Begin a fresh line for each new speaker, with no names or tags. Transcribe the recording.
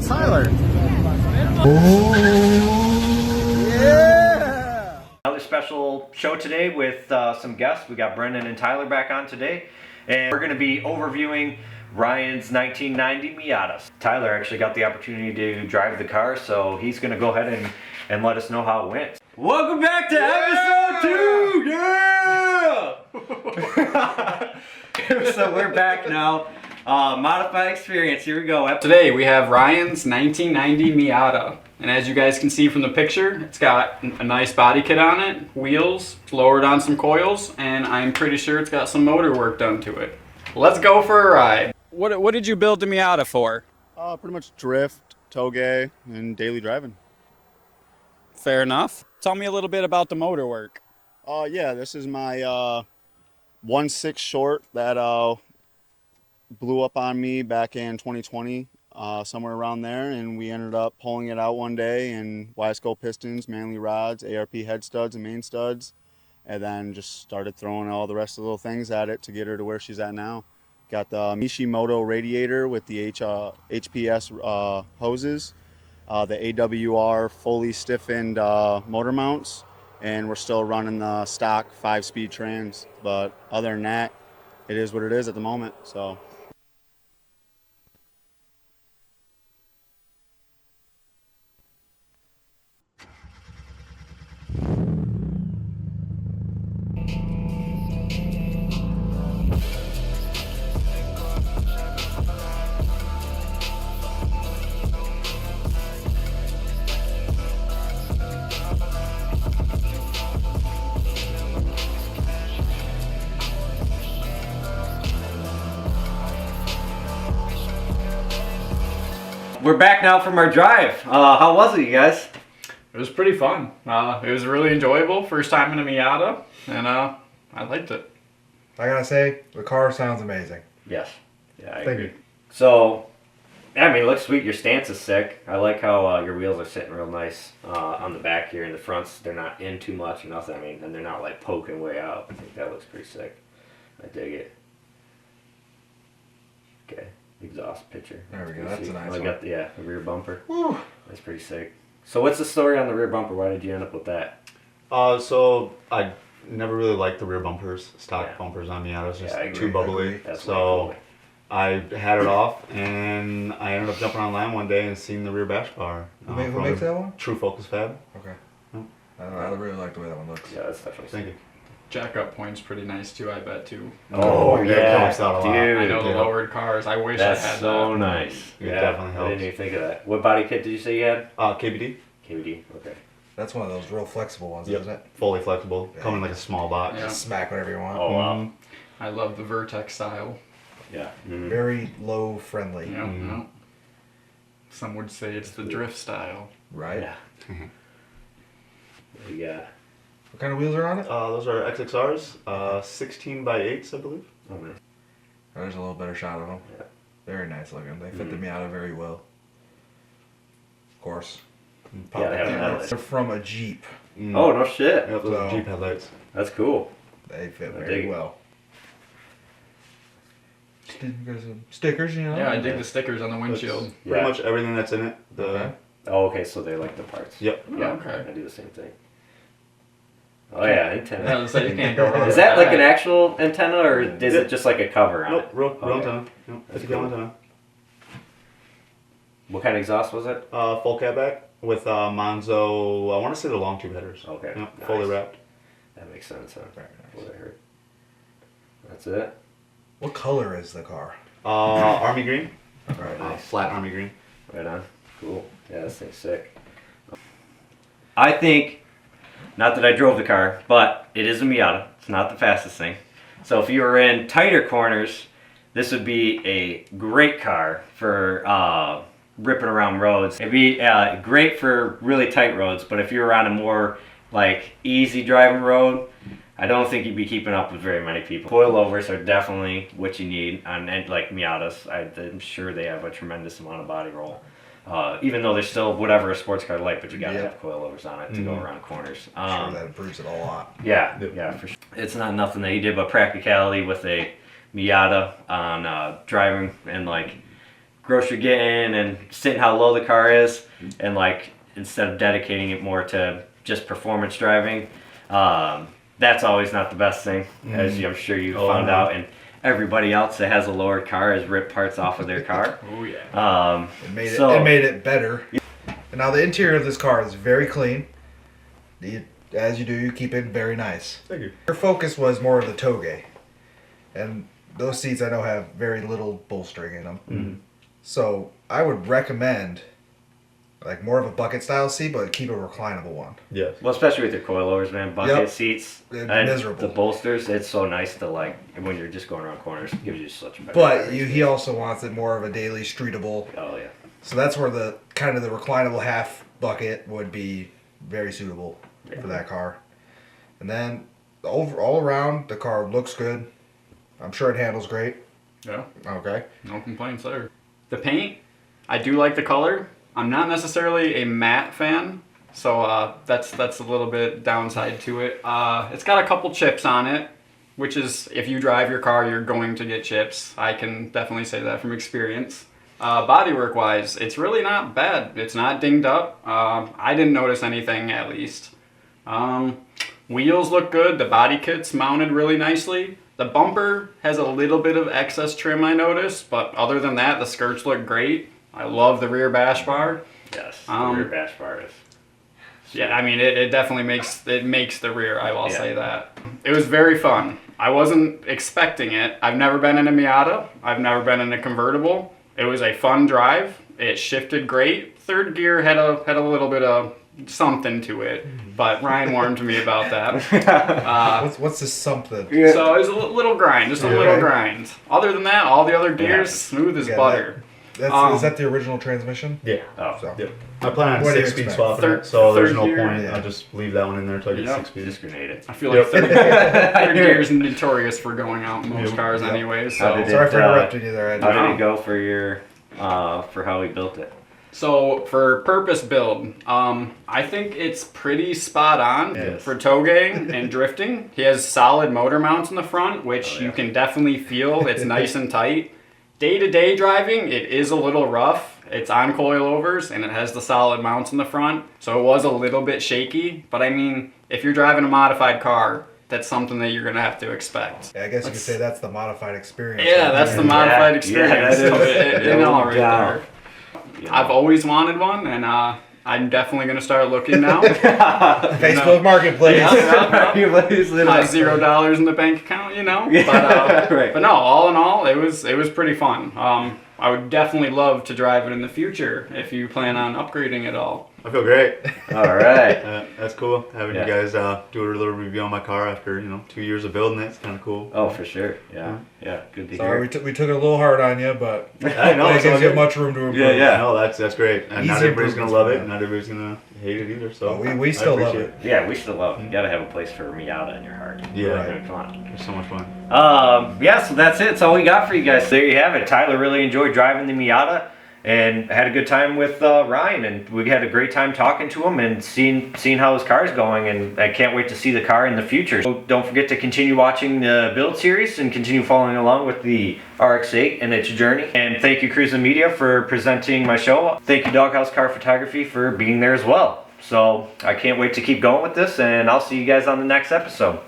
Tyler. Oh, yeah!
Another special show today with some guests. We got Brendan and Tyler back on today, and we're going to be overviewing Ryan's 1990 Miata. Tyler actually got the opportunity to drive the car, so he's going to go ahead and let us know how it went. Welcome back to episode 2! Yeah! So we're back now. Modified experience, here we go.
Today we have Ryan's 1990 Miata, and as you guys can see from the picture, it's got a nice body kit on it, wheels, lowered on some coils, and I'm pretty sure it's got some motor work done to it. Let's go for a ride. What did you build the Miata for?
Pretty much drift, toge, and daily driving.
Fair enough. Tell me a little bit about the motor work.
Yeah, this is my 1.6 short that blew up on me back in 2020, somewhere around there, and we ended up pulling it out one day and Y-scope pistons, Manley rods, ARP head studs and main studs, and then just started throwing all the rest of the little things at it to get her to where she's at now. Got the Mishimoto radiator with the HPS hoses, the AWR fully stiffened motor mounts, and we're still running the stock 5-speed trans, but other than that, it is what it is at the moment. So.
We're back now from our drive. How was it, you guys?
It was pretty fun. It was really enjoyable. First time in a Miata, and I liked it.
I gotta say, the car sounds amazing.
Yes. Yeah, I
Thank
agree.
you.
So, I mean, it looks sweet. Your stance is sick. I like how your wheels are sitting real nice on the back here. In the fronts, they're not in too much or nothing. I mean, and they're not like poking way out. I think that looks pretty sick. I dig it. Okay. Exhaust picture.
There we go. That's a nice
I
one.
got the rear bumper.
Whew.
That's pretty sick. So what's the story on the rear bumper? Why did you end up with that?
So I never really liked the rear bumpers, stock
Yeah.
bumpers on Miatas, just
Yeah, I agree.
too bubbly.
That's
So
way
I had it off, and I ended up jumping online one day and seeing the rear bash bar.
Who makes that one?
True Focus Fab.
Okay.
Hmm.
I don't know. I really like the way that one looks.
cool. Yeah, that's definitely
Thank
sick.
you.
Jack-up point's pretty nice too, I bet too.
Oh,
It
yeah,
helps out a lot.
dude.
I know the
yeah.
lowered cars. I wish
That's
I had
so
that.
nice.
It
Yeah,
definitely
I
helps.
didn't even think of that. What body kit did you say you had?
KBD.
KVD. Okay.
That's one of those real flexible ones,
Yep.
isn't it?
Fully flexible.
Yeah.
Come in like a small box.
Yeah.
Just smack whatever you want.
Oh wow.
Mhm.
I love the Vertex style.
Yeah. Mhm.
Very low friendly.
Yeah,
Mhm.
no. Some would say it's the drift style.
Right?
Yeah. What do you got?
What kind of wheels are on it?
Those are XXRs, 16x8s, I believe.
Oh man.
There's a little better shot of them.
Yeah.
Very nice looking. They fit the Miata very well. Of course.
Yeah, they have
They're
headlights.
from a Jeep.
Oh no shit.
Yep, those are
So-
Jeep headlights.
That's cool.
They fit
I dig
very
it.
well. You got some stickers, you know?
Yeah, I dig the stickers on the windshield.
Pretty
Yeah.
much everything that's in it. The
Okay.
Oh, okay. So they like the parts.
Yep.
Yeah.
Okay.
I do the same thing. Oh yeah, antenna.
Yeah, so you can't go wrong.
Is
with
that like an actual antenna, or is
Yeah.
it just like a cover on
Nope,
it?
real
Okay.
antenna. Nope,
That's
50 cal
cool.
antenna.
What kind of exhaust was it?
Full catback with Monzo. I want to say the long tube headers.
Okay.
Yep,
Nice.
fully wrapped.
That makes sense. Huh?
Very nice.
What I heard. That's it.
What color is the car?
Army green.
Right.
Nice.
Flat army green.
Right on. Cool. Yeah, this thing's sick. I think, not that I drove the car, but it is a Miata. It's not the fastest thing. So if you were in tighter corners, this would be a great car for ripping around roads. It'd be great for really tight roads, but if you were on a more like easy driving road, I don't think you'd be keeping up with very many people. Coilovers are definitely what you need on like Miatas. I'm sure they have a tremendous amount of body roll. Even though they're still whatever a sports car like, but you gotta
Yep.
have coilovers on it to go around corners.
Sure, that improves it a lot.
Yeah, yeah, for sure. It's not nothing that he did, but practicality with a Miata on driving and like grocery getting and seeing how low the car is, and like instead of dedicating it more to just performance driving, that's always not the best thing, as I'm sure you found out. And everybody else that has a lower car has ripped parts off of their car.
Oh yeah.
It made it better. And now the interior of this car is very clean. As you do, you keep it very nice.
Thank you.
Your focus was more of the toge, and those seats I know have very little bolstering in them.
Mm-hmm.
So I would recommend like more of a bucket style seat, but keep a reclinable one.
Yes.
Well, especially with your coilovers, man, bucket
Yep.
seats,
They're
and
miserable.
the bolsters. It's so nice to like when you're just going around corners. It gives you such a better.
But
driving
he also wants it more of a daily streetable.
Oh yeah.
So that's where the kind of the reclinable half bucket would be very suitable for that car. And then all around, the car looks good. I'm sure it handles great.
Yeah.
Okay.
No complaints there. The paint, I do like the color. I'm not necessarily a matte fan, so that's a little bit downside to it. It's got a couple chips on it, which is, if you drive your car, you're going to get chips. I can definitely say that from experience. Bodywork wise, it's really not bad. It's not dinged up. I didn't notice anything, at least. Wheels look good. The body kit's mounted really nicely. The bumper has a little bit of excess trim, I noticed, but other than that, the skirts look great. I love the rear bash bar.
Yes. The
Um,
rear bash bar is.
Yeah, I mean, it definitely makes the rear, I will say that. It was very fun. I wasn't expecting it. I've never been in a Miata. I've never been in a convertible. It was a fun drive. It shifted great. Third gear had a little bit of something to it, but Ryan warned me about that.
What's this something?
So it was a little grind, just a little grind. Other than that, all the other gears, smooth as
Yeah,
butter.
Is that the original transmission?
Yeah.
Oh.
So.
Yep. I plan on
What do you
6-speed
expect?
swapping
Third-
it, so there's
third
no
gear?
point.
Yeah.
I'll just leave that one in there until I get
Yep.
6-speed.
Just grenade it.
I feel like third gear is notorious for going out in most cars anyways.
How
So.
did
Sorry for
it,
interrupting you there, Ed.
How did it go for your for how we built it?
So for purpose build, I think it's pretty spot on
Yes.
for togeing and drifting. He has solid motor mounts in the front, which you can definitely feel. It's nice and tight. Day-to-day driving, it is a little rough. It's on coilovers and it has the solid mounts in the front, so it was a little bit shaky. But I mean, if you're driving a modified car, that's something that you're gonna have to expect.
Yeah, I guess you could say that's the modified experience.
Yeah, that's the modified
Yeah,
experience.
that
So
is.
it all
No
right
doubt.
there. I've always wanted one, and I'm definitely gonna start looking now.
Facebook Marketplace.
Yeah.
Everybody's little-
My $0 in the bank account, you know.
Yeah, right.
But no, all in all, it was pretty fun. I would definitely love to drive it in the future if you plan on upgrading it all.
I feel great.
All right.
That's cool. Having
Yeah.
you guys do a little review on my car after 2 years of building it. It's kind of cool.
Oh, for sure. Yeah. Yeah. Good to
Sorry,
hear.
we took it a little hard on you, but
I know.
it
It's all
gives you
good.
much room to improve.
Yeah. No, that's great. And not
Easy
everybody's gonna
improvements
love
from
it.
that.
Not everybody's gonna hate it either. So
Oh, we
I
still love
appreciate
it.
Yeah, we still love it. You gotta have a place for a Miata in your heart.
Yeah.
Right.
I mean, come on.
It's so much fun.
Yeah, so that's it. That's all we got for you guys. There you have it. Tyler really enjoyed driving the Miata and had a good time with Ryan, and we had a great time talking to him and seeing how his car's going, and I can't wait to see the car in the future. So don't forget to continue watching the build series and continue following along with the RX-8 and its journey. And thank you Cruis'n Media for presenting my show. Thank you Doghouse Car Photography for being there as well. So I can't wait to keep going with this, and I'll see you guys on the next episode.